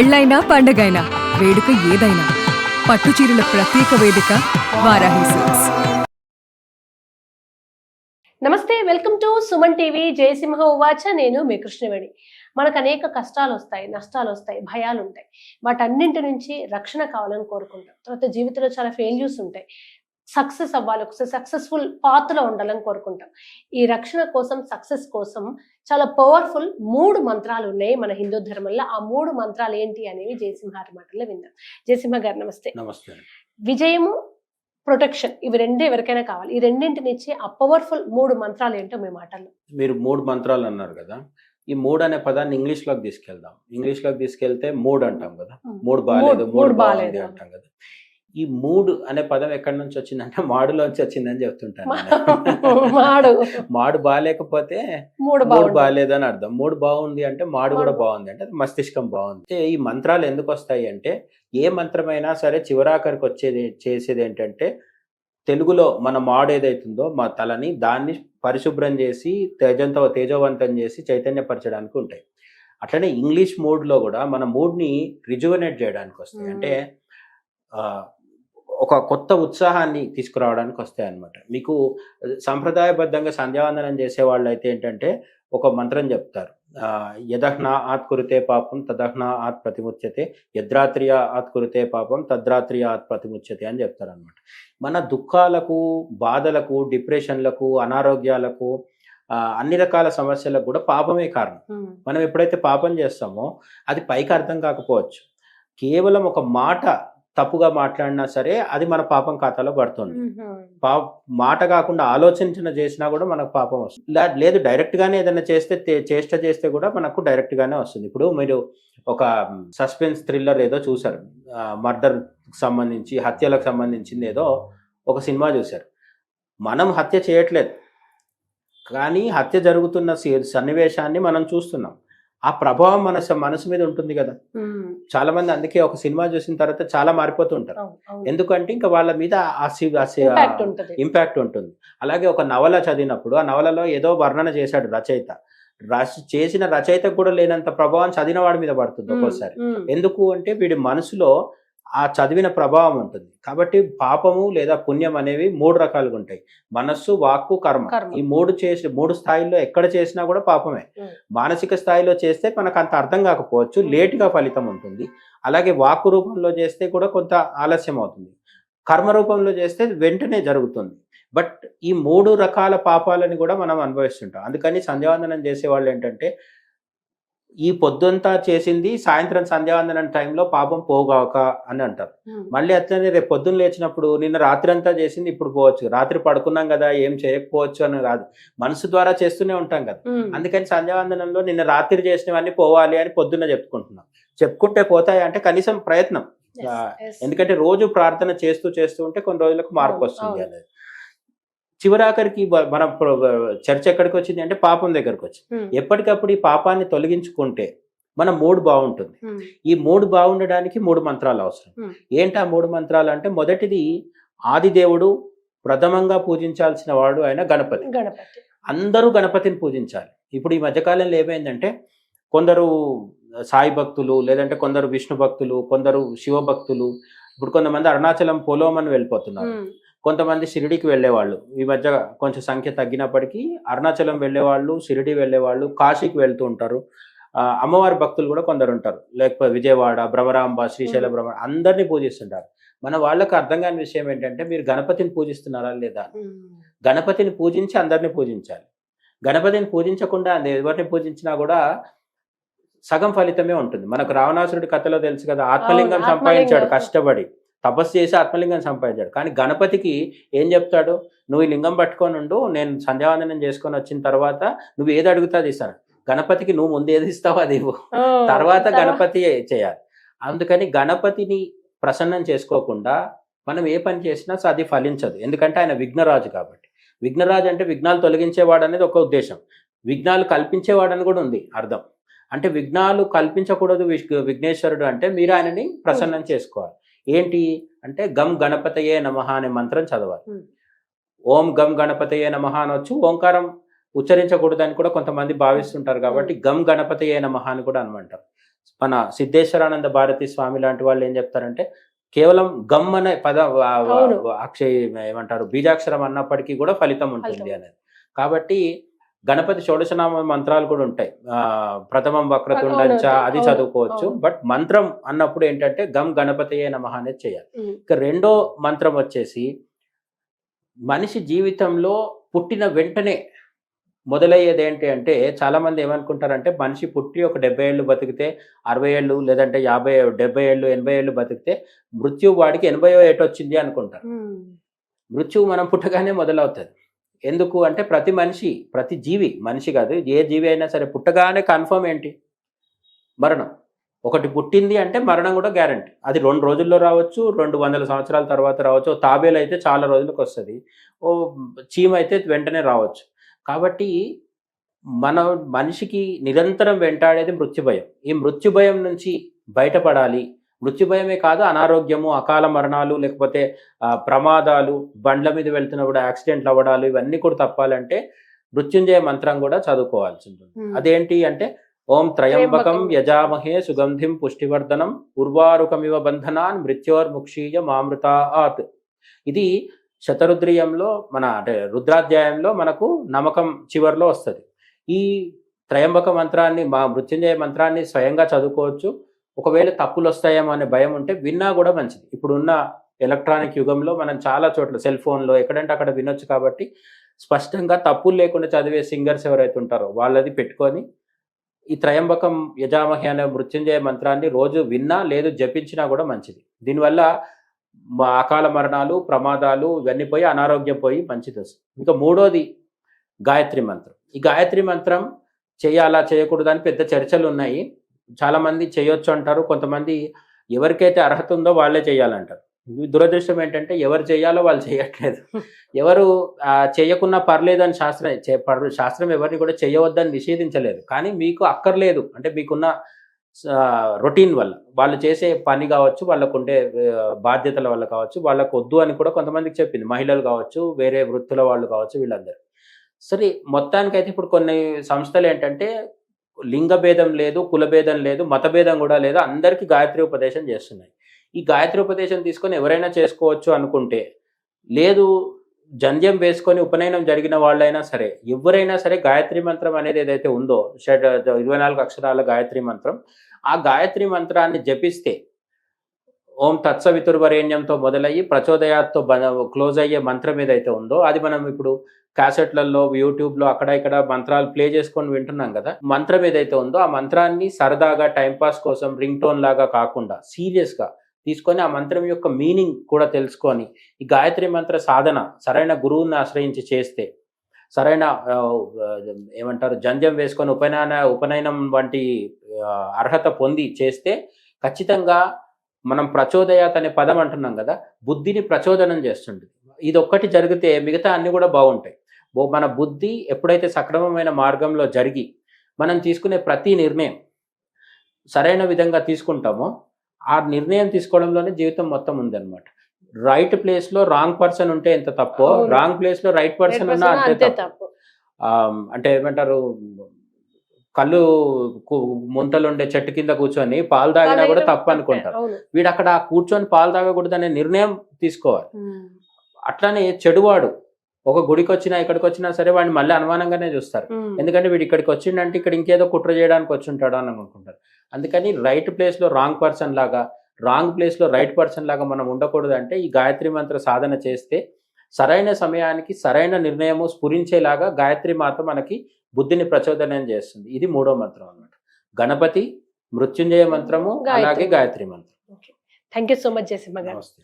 పెళ్ళైనా పండగైనా వేడుక ఏదైనా పట్టు చీరల ప్రత్యేక వేదిక వారాహి సిల్క్స్. నమస్తే, welcome to Suman TV. Jayasimha ఉవాచ. నేను మీ కృష్ణవేణి. మనకు అనేక కష్టాలు వస్తాయి, నష్టాలు వస్తాయి, భయాలు ఉంటాయి. వాటన్నింటి నుంచి రక్షణ కావాలని కోరుకుంటాం. తర్వాత జీవితంలో చాలా ఫెయిల్యూర్స్ ఉంటాయి. సక్సెస్ అవ్వాలి, ఒకసారి సక్సెస్ఫుల్ పాత్రలో ఉండాలని కోరుకుంటాం. ఈ రక్షణ కోసం, సక్సెస్ కోసం చాలా పవర్ఫుల్ 3 మంత్రాలు ఉన్నాయి మన హిందూ ధర్మంలో. ఆ 3 మంత్రాలు ఏంటి అనేవి జయసింహ గారి మాటల్లో విందాం. జయసింహ గారు నమస్తే. నమస్తే. విజయము, ప్రొటెక్షన్, ఇవి రెండే ఎవరికైనా కావాలి. ఈ రెండింటినిచ్చి ఆ పవర్ఫుల్ 3 మంత్రాలు ఏంటో మీ మాటల్లో. మీరు 3 మంత్రాలు అన్నారు కదా, ఈ 3 అనే పదాన్ని ఇంగ్లీష్ లోకి తీసుకెళ్దాం. ఇంగ్లీష్ లోకి తీసుకెళ్తే 3 అంటాం కదా, 3 బాలేదు, 3 బాగుంది అంటాం కదా. ఈ 3 అనే పదం ఎక్కడి నుంచి వచ్చిందంటే మాడులోంచి వచ్చిందని చెప్తుంటాను. మాడు బాగాలేకపోతే 3 బాగాలేదు అని అర్థం. 3 బాగుంది అంటే మాడు కూడా బాగుంది అంటే మస్తిష్కం బాగుంది. ఈ మంత్రాలు ఎందుకు వస్తాయి అంటే, ఏ మంత్రమైనా సరే చివరాఖరికి చేసేది ఏంటంటే, తెలుగులో మన మాడు ఏదైతుందో మా తలని దాన్ని పరిశుభ్రం చేసి తేజవంతం చేసి చైతన్యపరచడానికి ఉంటాయి. అట్లనే ఇంగ్లీష్ మూడ్లో కూడా మన మూడ్ని రిజువనేట్ చేయడానికి వస్తాయి. అంటే ఒక కొత్త ఉత్సాహాన్ని తీసుకురావడానికి వస్తాయి అన్నమాట. మీకు సంప్రదాయబద్ధంగా సంధ్యావందనం చేసే వాళ్ళు అయితే ఏంటంటే ఒక మంత్రం చెప్తారు. యదహ్నా ఆత్ కురుతే పాపం తదహ్నా ఆత్ ప్రతిముచ్యతే, యద్రాత్రియ ఆత్ కురుతే పాపం తద్రాత్రియ ఆత్ ప్రతిముచ్యతే అని చెప్తారు అనమాట. మన దుఃఖాలకు, బాధలకు, డిప్రెషన్లకు, అనారోగ్యాలకు, అన్ని రకాల సమస్యలకు కూడా పాపమే కారణం. మనం ఎప్పుడైతే పాపం చేస్తామో అది పైకి అర్థం కాకపోవచ్చు. కేవలం ఒక మాట తప్పుగా మాట్లాడినా సరే అది మన పాపం ఖాతాలో పడుతుంది. మాట కాకుండా ఆలోచించిన చేసినా కూడా మనకు పాపం వస్తుంది. లేదు డైరెక్ట్ గానే ఏదైనా చేస్తే కూడా మనకు డైరెక్ట్ గానే వస్తుంది. ఇప్పుడు మీరు ఒక సస్పెన్స్ థ్రిల్లర్ ఏదో చూసారు, మర్డర్ సంబంధించి, హత్యలకు సంబంధించింది ఏదో ఒక సినిమా చూశారు. మనం హత్య చేయట్లేదు, కానీ హత్య జరుగుతున్న సన్నివేశాన్ని మనం చూస్తున్నాం. ఆ ప్రభావం మన మనసు మీద ఉంటుంది కదా. చాలా మంది అందుకే ఒక సినిమా చూసిన తర్వాత చాలా మారిపోతుంటారు. ఎందుకంటే ఇంకా వాళ్ళ మీద ఇంపాక్ట్ ఉంటుంది. అలాగే ఒక నవల చదివినప్పుడు ఆ నవలలో ఏదో వర్ణన చేశాడు రచయిత, చేసిన రచయితకు కూడా లేనంత ప్రభావం చదివిన వాడి మీద పడుతుంది ఒక్కోసారి. ఎందుకు అంటే వీడి మనసులో ఆ చదివిన ప్రభావం ఉంటుంది. కాబట్టి పాపము లేదా పుణ్యం అనేవి 3 రకాలుగా ఉంటాయి. మనస్సు, వాక్కు, కర్మ. ఈ 3 స్థాయిల్లో ఎక్కడ చేసినా కూడా పాపమే. మానసిక స్థాయిలో చేస్తే మనకు అంత అర్థం కాకపోవచ్చు, లేటుగా ఫలితం ఉంటుంది. అలాగే వాక్కు రూపంలో చేస్తే కూడా కొంత ఆలస్యం అవుతుంది. కర్మ రూపంలో చేస్తే వెంటనే జరుగుతుంది. బట్ ఈ 3 రకాల పాపాలని కూడా మనం అనుభవిస్తుంటాం. అందుకని సంధ్యావందనం చేసే వాళ్ళు ఏంటంటే, ఈ పొద్దుంతా చేసింది సాయంత్రం సంధ్యావందనం టైంలో పాపం పోగాక అని అంటారు. మళ్ళీ అట్లనే రేపు పొద్దున్న లేచినప్పుడు నిన్న రాత్రి అంతా చేసింది ఇప్పుడు పోవచ్చు, రాత్రి పడుకున్నాం కదా ఏం చేయకపోవచ్చు అని కాదు, మనసు ద్వారా చేస్తూనే ఉంటాం కదా. అందుకని సంధ్యావందనంలో నిన్న రాత్రి చేసినవన్నీ పోవాలి అని పొద్దున్న చెప్పుకుంటే పోతాయి అంటే కనీసం ప్రయత్నం. ఎందుకంటే రోజు ప్రార్థన చేస్తూ ఉంటే కొన్ని రోజులకు మార్పు వస్తుంది అనేది. చివరాఖరికి మన చర్చ ఎక్కడికి వచ్చింది అంటే పాపం దగ్గరకు వచ్చింది. ఎప్పటికప్పుడు ఈ పాపాన్ని తొలగించుకుంటే మన మూడ్ బాగుంటుంది. ఈ మూడ్ బాగుండడానికి 3 మంత్రాలు అవసరం. ఏంటి ఆ 3 మంత్రాలు అంటే, మొదటిది ఆదిదేవుడు, ప్రథమంగా పూజించాల్సిన వాడు ఆయన గణపతి. అందరూ గణపతిని పూజించాలి. ఇప్పుడు ఈ మధ్యకాలంలో ఏమైందంటే, కొందరు సాయి భక్తులు, లేదంటే కొందరు విష్ణు భక్తులు, కొందరు శివ భక్తులు, ఇప్పుడు కొంతమంది అరుణాచలం పోలోమని వెళ్ళిపోతున్నారు, కొంతమంది షిరిడికి వెళ్ళేవాళ్ళు. ఈ మధ్య కొంచెం సంఖ్య తగ్గినప్పటికీ అరుణాచలం వెళ్ళేవాళ్ళు, షిరిడి వెళ్ళేవాళ్ళు, కాశీకి వెళ్తూ ఉంటారు. అమ్మవారి భక్తులు కూడా కొందరు ఉంటారు, లేకపోతే విజయవాడ, భ్రమరాంబ, శ్రీశైల భ్రమ అందరినీ పూజిస్తుంటారు. మన వాళ్ళకు అర్థం కాని విషయం ఏంటంటే, మీరు గణపతిని పూజిస్తున్నారా లేదా? గణపతిని పూజించి అందరినీ పూజించాలి. గణపతిని పూజించకుండా ఎవరిని పూజించినా కూడా సగం ఫలితమే ఉంటుంది. మనకు రావణాసురుడి కథలో తెలుసు కదా, ఆత్మలింగం సంపాదించాడు కష్టపడి, తపస్సు చేసి ఆత్మలింగం సంపాదించాడు. కానీ గణపతికి ఏం చెప్తాడు? నువ్వు ఈ లింగం పట్టుకొని ఉండు, నేను సంధ్యావందనం చేసుకొని వచ్చిన తర్వాత నువ్వు ఏది అడుగుతా ఇస్తాను. గణపతికి నువ్వు ముందు ఏది ఇస్తావో అది ఇవ్వు, తర్వాత గణపతి చేయాలి. అందుకని గణపతిని ప్రసన్నం చేసుకోకుండా మనం ఏ పని చేసినా అది ఫలించదు. ఎందుకంటే ఆయన విఘ్నరాజు కాబట్టి. విఘ్నరాజు అంటే విఘ్నాలు తొలగించేవాడు అనేది ఒక ఉద్దేశం. విఘ్నాలు కల్పించేవాడని కూడా ఉంది అర్థం. అంటే విఘ్నాలు కల్పించకూడదు విఘ్నేశ్వరుడు అంటే మీరు ఆయనని ప్రసన్నం చేసుకోవాలి. ఏంటి అంటే, గం గణపతయే నమః అనే మంత్రం చదవాలి. ఓం గం గణపతయే నమః అనొచ్చు, ఓంకారం ఉచ్చరించకూడదని కూడా కొంతమంది భావిస్తుంటారు కాబట్టి గం గణపతయే నమః అని కూడా అనమంటారు. మన సిద్ధేశ్వరానంద భారతి స్వామి లాంటి వాళ్ళు ఏం చెప్తారంటే కేవలం గమ్ అనే పద అవును. ఏమంటారు బీజాక్షరం అన్నప్పటికీ కూడా ఫలితం ఉంటుంది ఫలితం. అనేది. కాబట్టి గణపతి షోడశనామ మంత్రాలు కూడా ఉంటాయి. ప్రథమం వక్రతుండంచ అది అవును, చదువుకోవచ్చు. అవును. బట్ మంత్రం అన్నప్పుడు ఏంటంటే గమ్ గణపతియే నమః అనేది చేయాలి. ఉమ్, ఇక రెండో మంత్రం వచ్చేసి మనిషి జీవితంలో పుట్టిన వెంటనే మొదలయ్యేది ఏంటి అంటే చాలా మంది ఏమనుకుంటారంటే మనిషి పుట్టి ఒక 70 ఏళ్ళు బతికితే 60 ఏళ్ళు లేదంటే 50 70 ఏళ్ళు 80 ఏళ్ళు బతికితే మృత్యు వాడికి 80వ ఏట వచ్చింది అనుకుంటారు. ఉమ్, మృత్యువు మనం పుట్టగానే మొదలవుతుంది. ఎందుకు అంటే ప్రతి మనిషి ప్రతి జీవి మనిషి కాదు ఏ జీవి అయినా సరే పుట్టగానే కన్ఫర్మ్ ఏంటి మరణం. ఒకటి పుట్టింది అంటే మరణం కూడా గ్యారంటీ. అది 2 రోజుల్లో రావచ్చు, 200 సంవత్సరాల తర్వాత రావచ్చు. ఓ తాబేలు అయితే చాలా రోజులకు వస్తుంది, ఓ చీమ అయితే వెంటనే రావచ్చు. కాబట్టి మన మనిషికి నిరంతరం వెంటాడేది మృత్యుభయం. ఈ మృత్యుభయం నుంచి బయటపడాలి. మృత్యుభయమే కాదు, అనారోగ్యము, అకాల మరణాలు, లేకపోతే ప్రమాదాలు, బండ్ల మీద వెళ్తున్నప్పుడు యాక్సిడెంట్లు అవ్వడాలు, ఇవన్నీ కూడా తప్పాలంటే మృత్యుంజయ మంత్రం కూడా చదువుకోవాల్సి ఉంటుంది. అదేంటి అంటే ఓం త్రయంబకం యజామహే సుగంధిం పుష్టివర్ధనం ఉర్వారుకమివ బంధనాన్ మృత్యోర్ముక్షీయ మామృతాత్. ఇది శతరుద్రియంలో మన అంటే రుద్రాధ్యాయంలో మనకు నమ్మకం చివరిలో వస్తుంది. ఈ త్రయంబక మంత్రాన్ని మృత్యుంజయ మంత్రాన్ని స్వయంగా చదువుకోవచ్చు. ఒకవేళ తప్పులు వస్తాయేమో అనే భయం ఉంటే విన్నా కూడా మంచిది. ఇప్పుడున్న ఎలక్ట్రానిక్ యుగంలో మనం చాలా చోట్ల సెల్ ఫోన్లో ఎక్కడంటే అక్కడ వినొచ్చు. కాబట్టి స్పష్టంగా తప్పులు లేకుండా చదివే సింగర్స్ ఎవరైతే ఉంటారో వాళ్ళది పెట్టుకొని ఈ త్రయంబకం యజామహి అనే మృత్యుంజయ మంత్రాన్ని రోజు విన్నా లేదు జపించినా కూడా మంచిది. దీనివల్ల అకాల మరణాలు, ప్రమాదాలు ఇవన్నీ పోయి అనారోగ్యం పోయి మంచిది వస్తుంది. ఇంకా మూడోది గాయత్రి మంత్రం. ఈ గాయత్రి మంత్రం చేయాలా చేయకూడదు అని పెద్ద చర్చలు ఉన్నాయి. చాలామంది చేయొచ్చు అంటారు, కొంతమంది ఎవరికైతే అర్హత ఉందో వాళ్ళే చేయాలంటారు. దురదృష్టం ఏంటంటే ఎవరు చేయాలో వాళ్ళు చేయట్లేదు. ఎవరు చేయకున్నా పర్లేదు అని శాస్త్రం ఎవరిని కూడా చేయవద్దని నిషేధించలేదు. కానీ మీకు అక్కర్లేదు అంటే మీకున్న రొటీన్ వల్ల, వాళ్ళు చేసే పని కావచ్చు, వాళ్ళకు ఉండే బాధ్యతల వల్ల కావచ్చు, వాళ్ళకు వద్దు అని కూడా కొంతమందికి చెప్పింది. మహిళలు కావచ్చు, వేరే వృత్తుల వాళ్ళు కావచ్చు, వీళ్ళందరూ. సరే, మొత్తానికైతే ఇప్పుడు కొన్ని సంస్థలు ఏంటంటే లింగ భేదం లేదు, కులభేదం లేదు, మతభేదం కూడా లేదు, అందరికీ గాయత్రి ఉపదేశం చేస్తున్నాయి. ఈ గాయత్రి ఉపదేశం తీసుకొని ఎవరైనా చేసుకోవచ్చు అనుకుంటే లేదు, జంధ్యం వేసుకొని ఉపనయనం జరిగిన వాళ్ళైనా సరే ఎవరైనా సరే గాయత్రి మంత్రం అనేది ఏదైతే ఉందో 24 అక్షరాల గాయత్రి మంత్రం, ఆ గాయత్రి మంత్రాన్ని జపిస్తే ఓం తత్సవితుర్వరేణ్యంతో మొదలయ్యి ప్రచోదయాత్తో క్లోజ్ అయ్యే మంత్రం ఏదైతే ఉందో అది మనం ఇప్పుడు క్యాసెట్లలో యూట్యూబ్లో అక్కడ ఇక్కడ మంత్రాలు ప్లే చేసుకొని వింటున్నాం కదా. మంత్రం ఏదైతే ఉందో ఆ మంత్రాన్ని సరదాగా టైంపాస్ కోసం రింగ్ టోన్ లాగా కాకుండా సీరియస్గా తీసుకొని ఆ మంత్రం యొక్క మీనింగ్ కూడా తెలుసుకొని ఈ గాయత్రి మంత్ర సాధన సరైన గురువుని ఆశ్రయించి చేస్తే, సరైన ఏమంటారు జంధ్యం వేసుకొని ఉపనయనం వంటి అర్హత పొంది చేస్తే ఖచ్చితంగా మనం ప్రచోదయాత్ అనే పదం అంటున్నాం కదా, బుద్ధిని ప్రచోదనం చేస్తుంది. ఇది ఒక్కటి జరిగితే మిగతా అన్ని కూడా బాగుంటాయి. మన బుద్ధి ఎప్పుడైతే సక్రమమైన మార్గంలో జరిగి మనం తీసుకునే ప్రతి నిర్ణయం సరైన విధంగా తీసుకుంటామో ఆ నిర్ణయం తీసుకోవడంలోనే జీవితం మొత్తం ఉందన్నమాట. రైట్ ప్లేస్ లో రాంగ్ పర్సన్ ఉంటే ఎంత తప్పో, రాంగ్ ప్లేస్ లో రైట్ పర్సన్ ఉన్నా అంతే తప్పు. అంటే ఏమంటారు, కళ్ళు ముంతలు ఉండే చెట్టు కింద కూర్చొని పాలు తాగినా కూడా తప్పు అనుకుంటారు. వీడు అక్కడ కూర్చొని పాలు తాగకూడదు అనే నిర్ణయం తీసుకోవాలి. అట్లానే చెడువాడు ఒక గుడికి వచ్చినా ఇక్కడికి వచ్చినా సరే వాడిని మళ్ళీ అనుమానంగానే చూస్తారు. ఎందుకంటే వీడు ఇక్కడికి వచ్చిండంటే ఇక్కడ ఇంకేదో కుట్ర చేయడానికి వచ్చి ఉంటాడు అని అనుకుంటారు. అందుకని రైట్ ప్లేస్ లో రాంగ్ పర్సన్ లాగా, రాంగ్ ప్లేస్ లో రైట్ పర్సన్ లాగా మనం ఉండకూడదు. అంటే ఈ గాయత్రి మంత్ర సాధన చేస్తే సరైన సమయానికి సరైన నిర్ణయము స్ఫురించేలాగా గాయత్రి మాత మనకి బుద్ధిని ప్రచోదనం చేస్తుంది. ఇది మూడో మంత్రం అన్నమాట. గణపతి, మృత్యుంజయ మంత్రము, అలాగే గాయత్రి మంత్రం. Thank you so much Jayasimha గారు. నమస్తే.